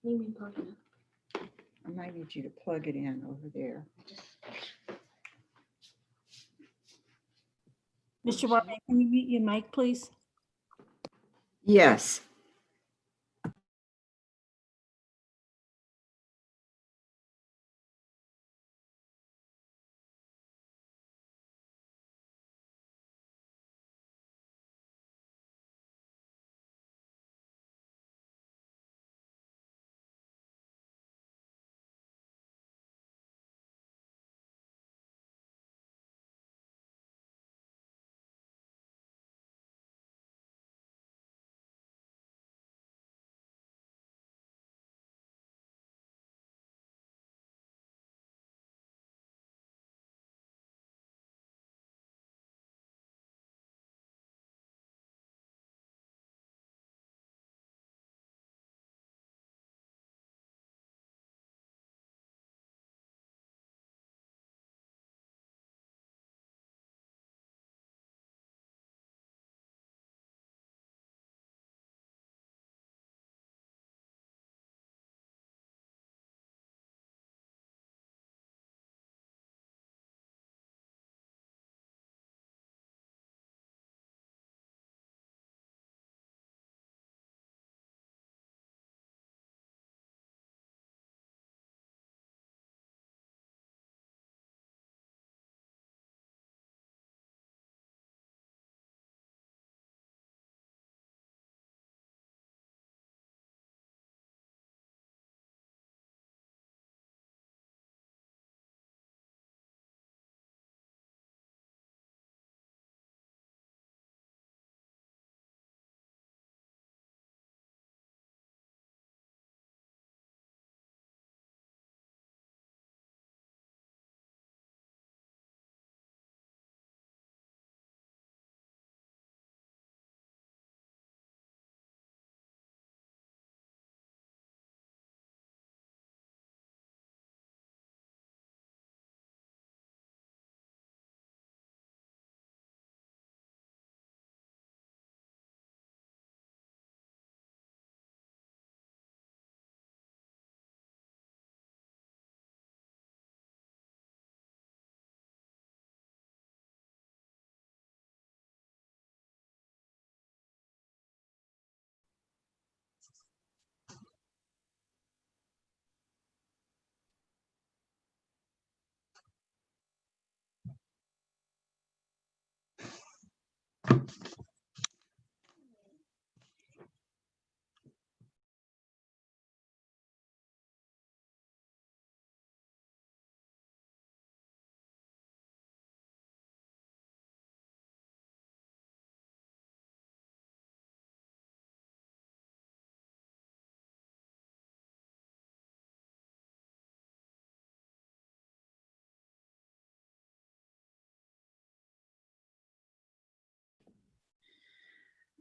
I might need you to plug it in over there. Mr. Barber, can you mute your mic, please? Yes.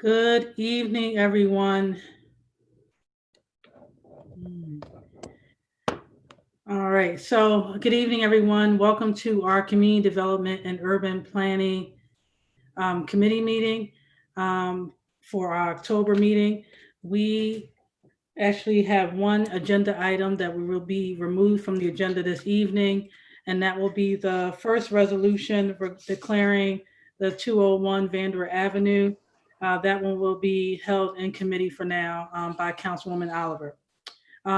Good evening, everyone. All right, so good evening, everyone. Welcome to our Community Development and Urban Planning Committee meeting. for our October meeting. We actually have one agenda item that will be removed from the agenda this evening, and that will be the first resolution for declaring the 201 Vandever Avenue. That one will be held in committee for now by Councilwoman Oliver.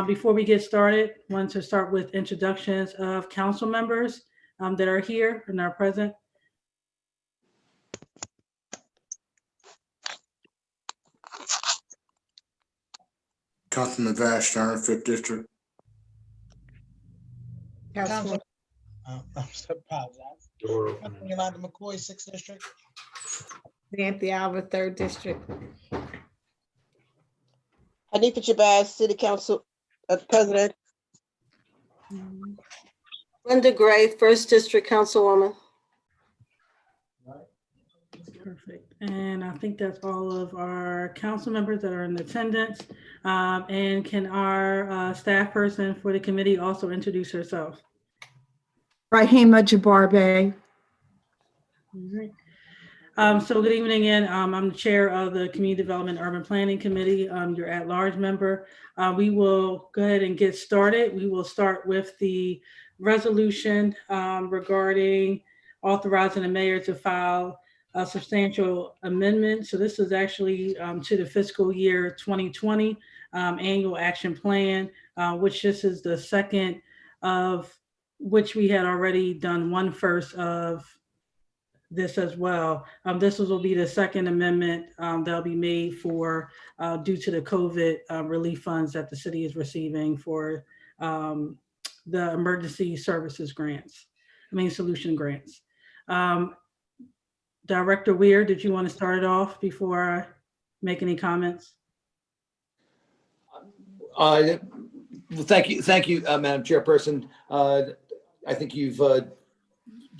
Before we get started, I want to start with introductions of council members that are here and are present. Councilman Vashon, 5th District. Councilman, I'm so apologize. Councilman Yolanda McCoy, 6th District. Nancy Alva, 3rd District. Hanifa Shabazz, City Council President. Linda Gray, 1st District Councilwoman. Perfect. And I think that's all of our council members that are in attendance. And can our staff person for the committee also introduce herself? Rahima Jabarbe. All right. So good evening again. I'm the chair of the Community Development Urban Planning Committee. Your at-large member. We will go ahead and get started. We will start with the resolution regarding authorizing the mayor to file a substantial amendment. So this is actually to the fiscal year 2020 annual action plan, which this is the second of which we had already done one first of this as well. This will be the second amendment that'll be made for due to the COVID relief funds that the city is receiving for the emergency services grants, solution grants. Director Weir, did you want to start it off before I make any comments? Thank you, Madam Chairperson. I think you've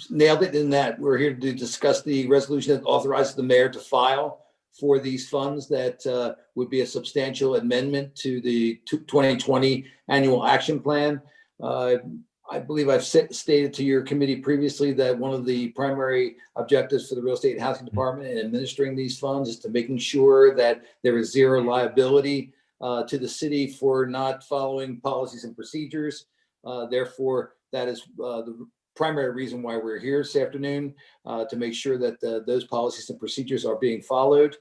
nailed it in that we're here to discuss the resolution that authorizes the mayor to file for these funds that would be a substantial amendment to the 2020 annual action plan. I believe I've stated to your committee previously that one of the primary objectives for the Real Estate and Housing Department in administering these funds is to making sure that there is zero liability to the city for not following policies and procedures. Therefore, that is the primary reason why we're here this afternoon, to make sure that those policies and procedures are being followed.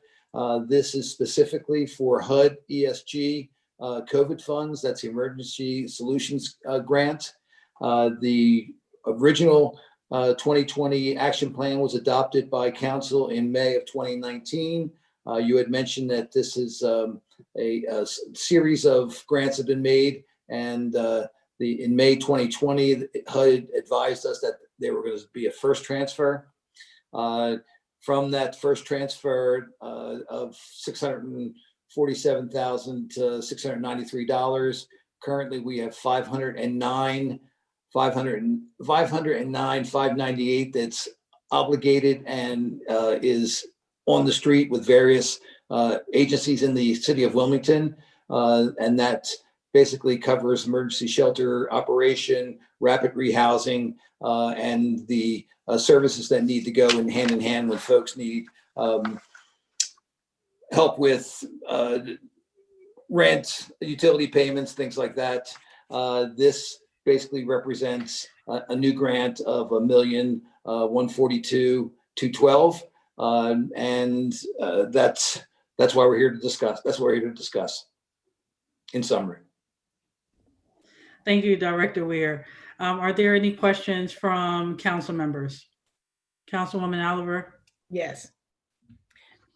This is specifically for HUD ESG COVID funds. That's the Emergency Solutions Grant. The original 2020 action plan was adopted by council in May of 2019. You had mentioned that this is a series of grants have been made, and in May 2020, HUD advised us that there were going to be a first transfer. From that first transfer of $647,693, currently we have $509,598 that's obligated and is on the street with various agencies in the city of Wilmington, and that basically covers emergency shelter operation, rapid rehousing, and the services that need to go in hand when folks need help with rent, utility payments, things like that. This basically represents a new grant of $1,142,212, and that's why we're here to discuss. That's what we're here to discuss. In summary. Thank you, Director Weir. Are there any questions from council members? Councilwoman Oliver? Yes.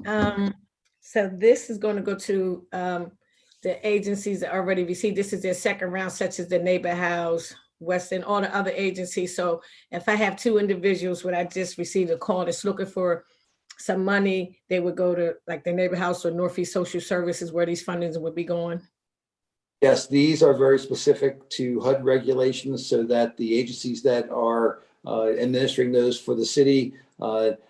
So this is going to go to the agencies that already received. This is their second round, such as the Neighbor House, Weston, all the other agencies. So if I have two individuals when I just received a call that's looking for some money, they would go to like the Neighbor House or Northeast Social Services where these fundings would be going. Yes, these are very specific to HUD regulations so that the agencies that are administering those for the city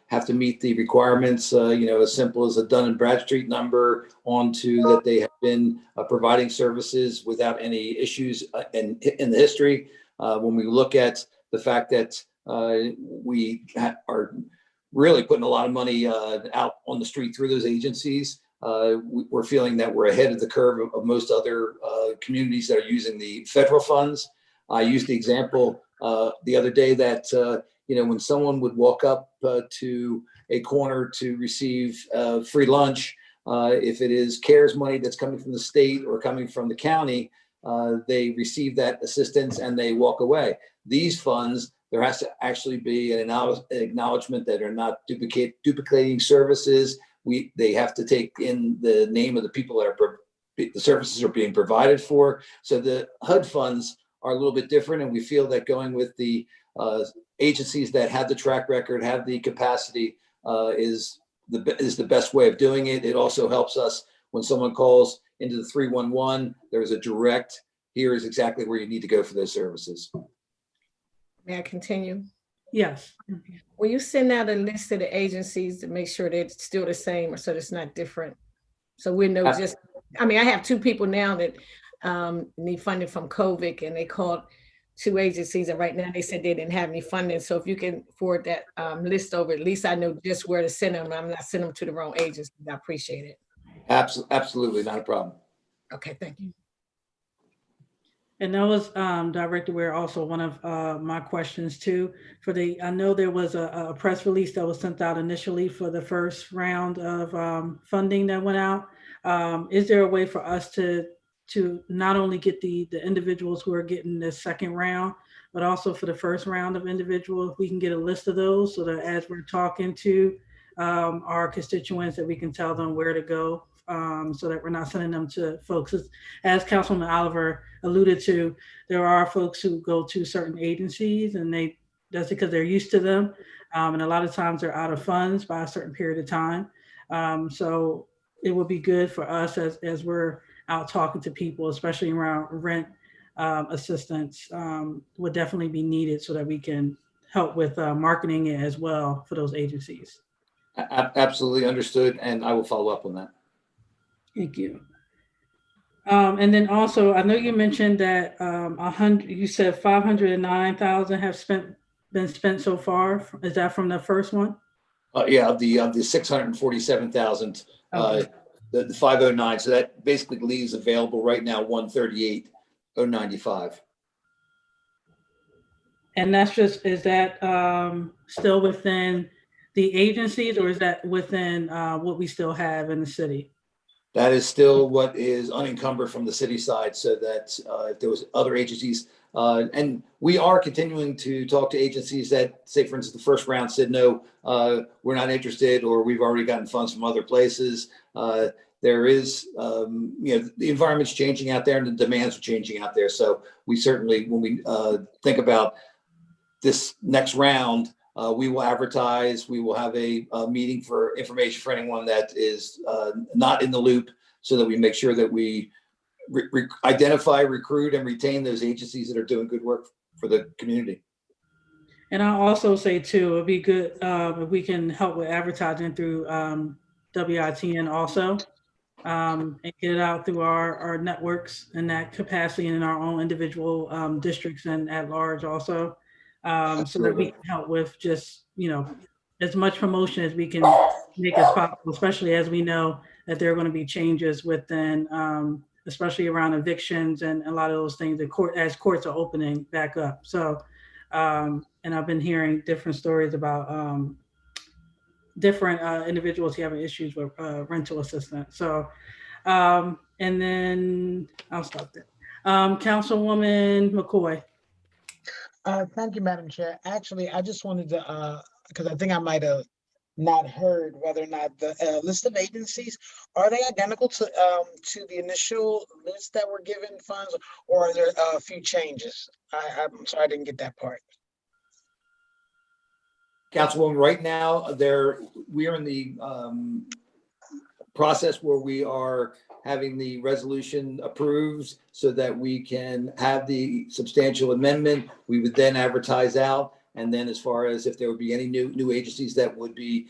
have to meet the requirements, as simple as a Dun and Bradstreet number onto that they have been providing services without any issues in the history. When we look at the fact that we are really putting a lot of money out on the street through those agencies, we're feeling that we're ahead of the curve of most other communities that are using the federal funds. I used the example the other day that, when someone would walk up to a corner to receive free lunch, if it is CARES money that's coming from the state or coming from the county, they receive that assistance and they walk away. These funds, there has to actually be an acknowledgement that are not duplicating services. They have to take in the name of the people that the services are being provided for. So the HUD funds are a little bit different, and we feel that going with the agencies that have the track record, have the capacity, is the best way of doing it. It also helps us when someone calls into the 311, there's a direct, here is exactly where you need to go for those services. May I continue? Yes. Will you send out a list of the agencies to make sure that it's still the same or so it's not different? So we know I have two people now that need funding from COVID, and they called two agencies, and right now they said they didn't have any funding. So if you can forward that list over, at least I know just where to send them. I'm not sending them to the wrong agency. I appreciate it. Absolutely, not a problem. Okay, thank you. And that was Director Ware, also one of my questions too. I know there was a press release that was sent out initially for the first round of funding that went out. Is there a way for us to not only get the individuals who are getting the second round, but also for the first round of individuals, we can get a list of those so that as we're talking to our constituents, that we can tell them where to go, so that we're not sending them to folks. As Councilman Oliver alluded to, there are folks who go to certain agencies and that's because they're used to them. And a lot of times they're out of funds by a certain period of time. So it would be good for us as we're out talking to people, especially around rent assistance, would definitely be needed so that we can help with marketing it as well for those agencies. Absolutely understood, and I will follow up on that. Thank you. And then also, I know you mentioned that you said 509,000 have been spent so far. Is that from the first one? Yeah, of the 647,000, Okay. the 509. So that basically leaves available right now 138,095. And is that still within the agencies, or is that within what we still have in the city? That is still what is unencumbered from the city side, so that if there was other agencies, and we are continuing to talk to agencies that, say, for instance, the first round said, no, we're not interested, or we've already gotten funds from other places. There is, the environment's changing out there and the demands are changing out there. So we certainly, when we think about this next round, we will advertise. We will have a meeting for information for anyone that is not in the loop, so that we make sure that we identify, recruit, and retain those agencies that are doing good work for the community. And I'll also say too, it'd be good if we can help with advertising through WITN also, and get it out through our networks in that capacity, and in our own individual districts and at large also. So that we can help with just, as much promotion as we can make as possible, especially as we know that there are going to be changes within, especially around evictions and a lot of those things as courts are opening back up. So, and I've been hearing different stories about different individuals having issues with rental assistance. So, and then I'll stop there. Councilwoman McCoy. Thank you, Madam Chair. Actually, I just wanted to, because I think I might have not heard whether or not the list of agencies, are they identical to the initial list that were given funds, or are there a few changes? I'm sorry, I didn't get that part. Councilwoman, right now, we are in the process where we are having the resolution approved so that we can have the substantial amendment. We would then advertise out. And then as far as if there would be any new agencies that would be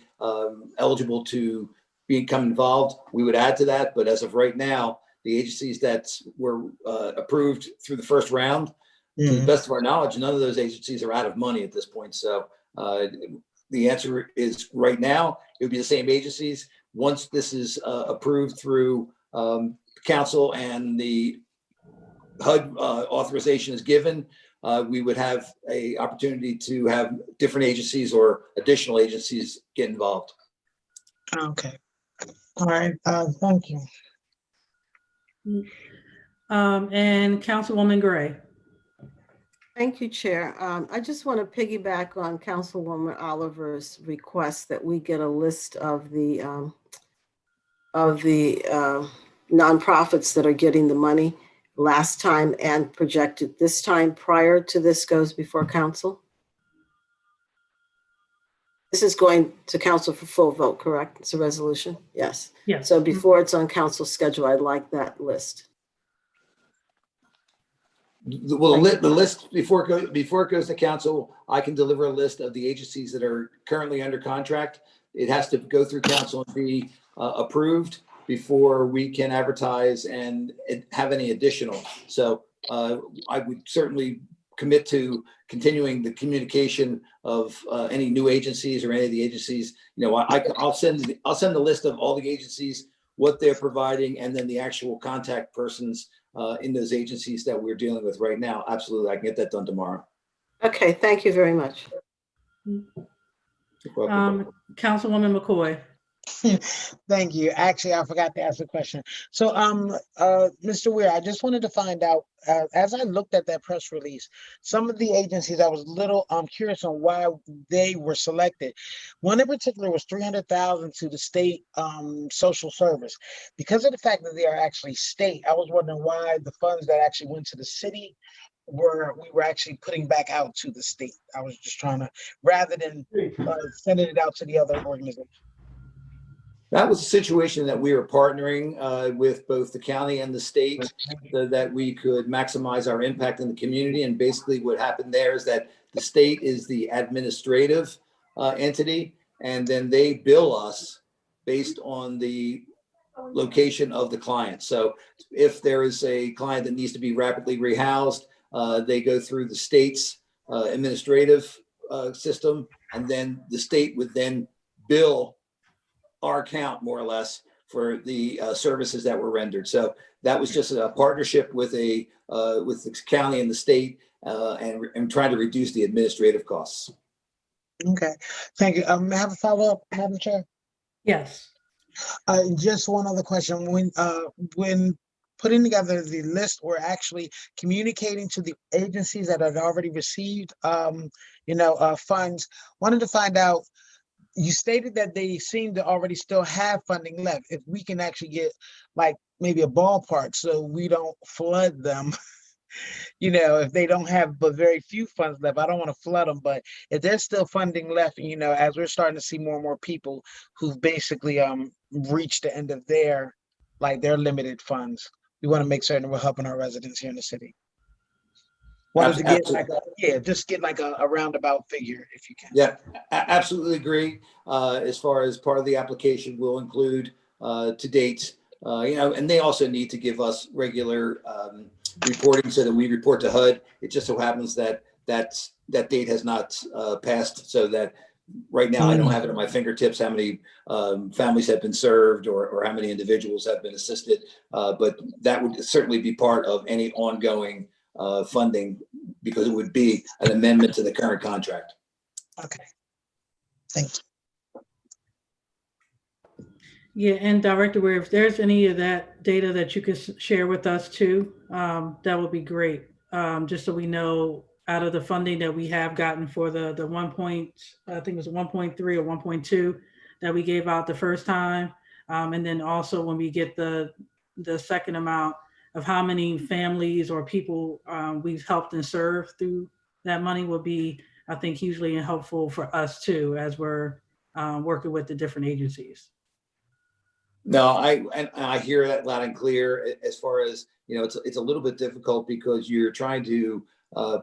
eligible to become involved, we would add to that. But as of right now, the agencies that were approved through the first round, to the best of our knowledge, none of those agencies are out of money at this point. So the answer is right now, it would be the same agencies. once this is approved through council and the HUD authorization is given, we would have a opportunity to have different agencies or additional agencies get involved. Okay. All right, thank you. And Councilwoman Gray. Thank you, Chair. I just want to piggyback on Councilwoman Oliver's request that we get a list of the nonprofits that are getting the money last time and projected this time prior to this goes before council. This is going to council for full vote, correct? It's a resolution? Yes. Yes. So before it's on council schedule, I'd like that list. Well, the list, before it goes to council, I can deliver a list of the agencies that are currently under contract. It has to go through council and be approved before we can advertise and have any additional. So I would certainly commit to continuing the communication of any new agencies or any of the agencies. You know, I'll send the list of all the agencies, what they're providing, and then the actual contact persons in those agencies that we're dealing with right now. Absolutely, I can get that done tomorrow. Okay, thank you very much. Councilwoman McCoy. Thank you. Actually, I forgot to ask a question. So, Mr. Weir, I just wanted to find out, as I looked at that press release, some of the agencies, I was a little curious on why they were selected. One in particular was $300,000 to the state social service. Because of the fact that they are actually state, I was wondering why the funds that actually went to the city we were actually putting back out to the state. I was just trying to, rather than sending it out to the other organizations. That was a situation that we were partnering with both the county and the state so that we could maximize our impact in the community. And basically what happened there is that the state is the administrative entity, and then they bill us based on the location of the client. So if there is a client that needs to be rapidly rehoused, they go through the state's administrative system, and then the state would then bill our account more or less for the services that were rendered. So that was just a partnership with the county and the state, and trying to reduce the administrative costs. Okay, thank you. May I have a follow-up, Madam Chair? Yes. Just one other question. When putting together the list or actually communicating to the agencies that had already received, funds, wanted to find out, you stated that they seem to already still have funding left. If we can actually get like maybe a ballpark so we don't flood them, if they don't have but very few funds left, I don't want to flood them, but if there's still funding left, as we're starting to see more and more people who've basically reached the end of their limited funds, we want to make certain we're helping our residents here in the city. Wanted to get just get like a roundabout figure if you can. Yeah, absolutely agree. As far as part of the application will include to date, and they also need to give us regular reporting so that we report to HUD. It just so happens that date has not passed, so that right now I don't have it at my fingertips how many families have been served or how many individuals have been assisted. But that would certainly be part of any ongoing funding, because it would be an amendment to the current contract. Okay, thanks. Yeah, and Director Ware, if there's any of that data that you could share with us too, that would be great. Just so we know out of the funding that we have gotten for the I think it was 1.3 or 1.2 that we gave out the first time. And then also when we get the second amount of how many families or people we've helped and served through that money will be, I think, hugely helpful for us too, as we're working with the different agencies. No, I hear that loud and clear. As far as, it's a little bit difficult because you're trying to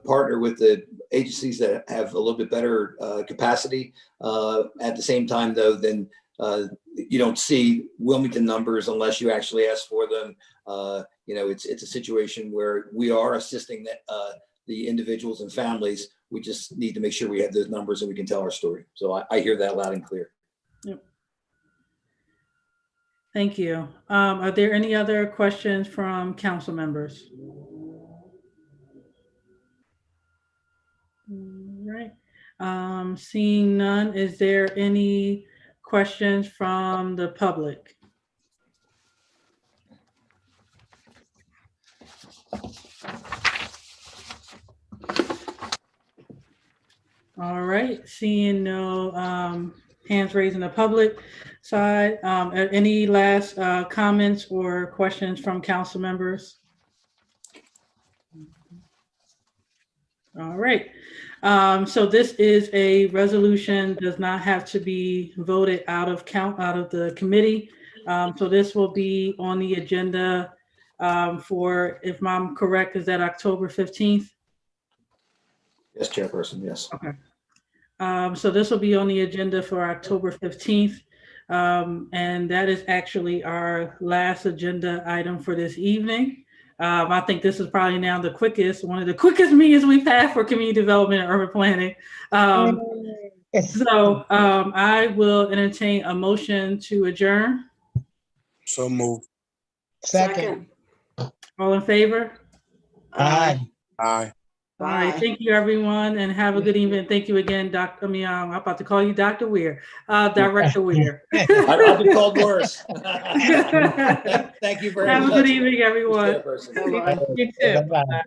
partner with the agencies that have a little bit better capacity. At the same time, though, then you don't see Wilmington numbers unless you actually ask for them. It's a situation where we are assisting the individuals and families. We just need to make sure we have those numbers and we can tell our story. So I hear that loud and clear. Yep. Thank you. Are there any other questions from council members? All right. Seeing none, is there any questions from the public? All right, seeing no hands raised in the public side. Any last comments or questions from council members? All right. So this is a resolution, does not have to be voted out of the committee. So this will be on the agenda for, if I'm correct, is that October 15th? Yes, Chairperson, yes. Okay. So this will be on the agenda for October 15th. And that is actually our last agenda item for this evening. I think this is probably now one of the quickest meetings we've had for community development and urban planning. So I will entertain a motion to adjourn. So move. Second. All in favor? Aye. Aye. All right, Bye. thank you, everyone, and have a good evening. Thank you again, I'm about to call you Dr. Weir, Director Weir. I've been called worse. Thank you very much. Have a good evening, everyone. Chairperson. Bye-bye. You too. Bye-bye.